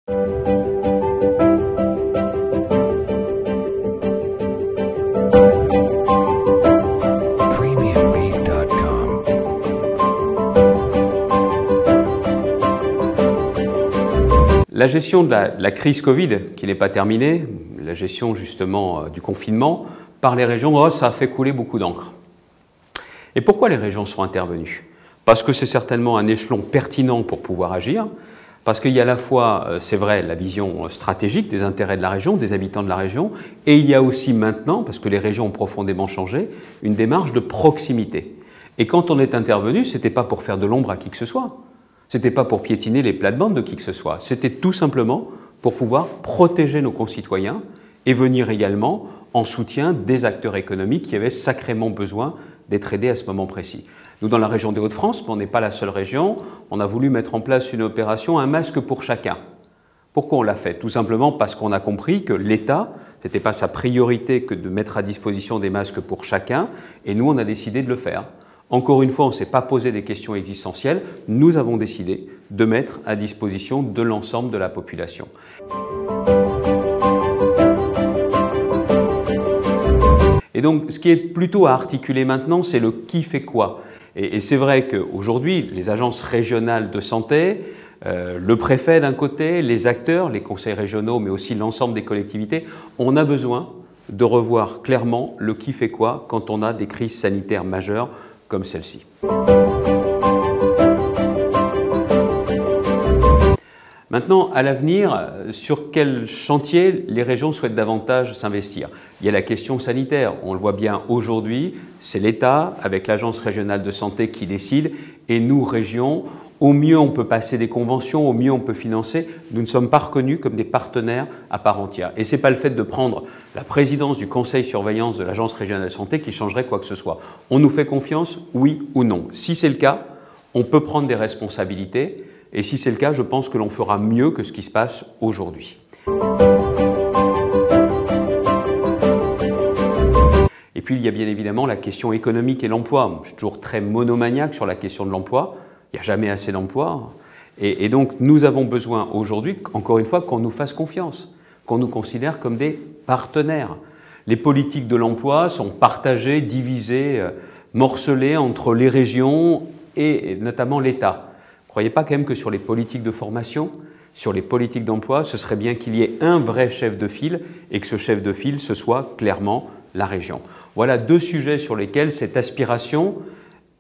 La gestion de la crise Covid, qui n'est pas terminée, la gestion justement du confinement, par les régions, ça a fait couler beaucoup d'encre. Et pourquoi les régions sont intervenues? Parce que c'est certainement un échelon pertinent pour pouvoir agir, parce qu'il y a à la fois, c'est vrai, la vision stratégique des intérêts de la région, des habitants de la région, et il y a aussi maintenant, parce que les régions ont profondément changé, une démarche de proximité. Et quand on est intervenu, ce n'était pas pour faire de l'ombre à qui que ce soit. Ce n'était pas pour piétiner les plates-bandes de qui que ce soit. C'était tout simplement pour pouvoir protéger nos concitoyens et venir également en soutien des acteurs économiques qui avaient sacrément besoin d'être aidés à ce moment précis. Nous, dans la région des Hauts-de-France, mais on n'est pas la seule région, on a voulu mettre en place une opération, un masque pour chacun. Pourquoi on l'a fait? Tout simplement parce qu'on a compris que l'État, ce n'était pas sa priorité que de mettre à disposition des masques pour chacun, et nous, on a décidé de le faire. Encore une fois, on ne s'est pas posé des questions existentielles, nous avons décidé de mettre à disposition de l'ensemble de la population. Et donc, ce qui est plutôt à articuler maintenant, c'est le qui fait quoi. Et c'est vrai qu'aujourd'hui, les agences régionales de santé, le préfet d'un côté, les acteurs, les conseils régionaux, mais aussi l'ensemble des collectivités, on a besoin de revoir clairement le qui fait quoi quand on a des crises sanitaires majeures comme celle-ci. Maintenant, à l'avenir, sur quel chantier les régions souhaitent davantage s'investir? Il y a la question sanitaire. On le voit bien aujourd'hui, c'est l'État avec l'Agence régionale de santé qui décide et nous, régions, au mieux on peut passer des conventions, au mieux on peut financer. Nous ne sommes pas reconnus comme des partenaires à part entière. Et ce n'est pas le fait de prendre la présidence du conseil surveillance de l'Agence régionale de santé qui changerait quoi que ce soit. On nous fait confiance, oui ou non? Si c'est le cas, on peut prendre des responsabilités. Et si c'est le cas, je pense que l'on fera mieux que ce qui se passe aujourd'hui. Et puis, il y a bien évidemment la question économique et l'emploi. Je suis toujours très monomaniaque sur la question de l'emploi. Il n'y a jamais assez d'emplois. Et donc, nous avons besoin aujourd'hui, encore une fois, qu'on nous fasse confiance, qu'on nous considère comme des partenaires. Les politiques de l'emploi sont partagées, divisées, morcelées entre les régions et notamment l'État. Ne croyez pas quand même que sur les politiques de formation, sur les politiques d'emploi, ce serait bien qu'il y ait un vrai chef de file et que ce chef de file, ce soit clairement la région. Voilà deux sujets sur lesquels cette aspiration,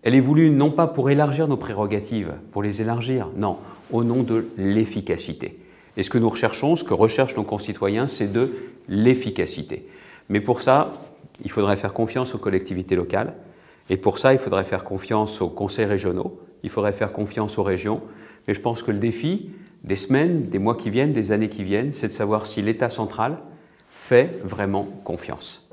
elle est voulue non pas pour élargir nos prérogatives, pour les élargir, non, au nom de l'efficacité. Et ce que nous recherchons, ce que recherchent nos concitoyens, c'est de l'efficacité. Mais pour ça, il faudrait faire confiance aux collectivités locales. Et pour ça, il faudrait faire confiance aux conseils régionaux, il faudrait faire confiance aux régions. Mais je pense que le défi des semaines, des mois qui viennent, des années qui viennent, c'est de savoir si l'État central fait vraiment confiance.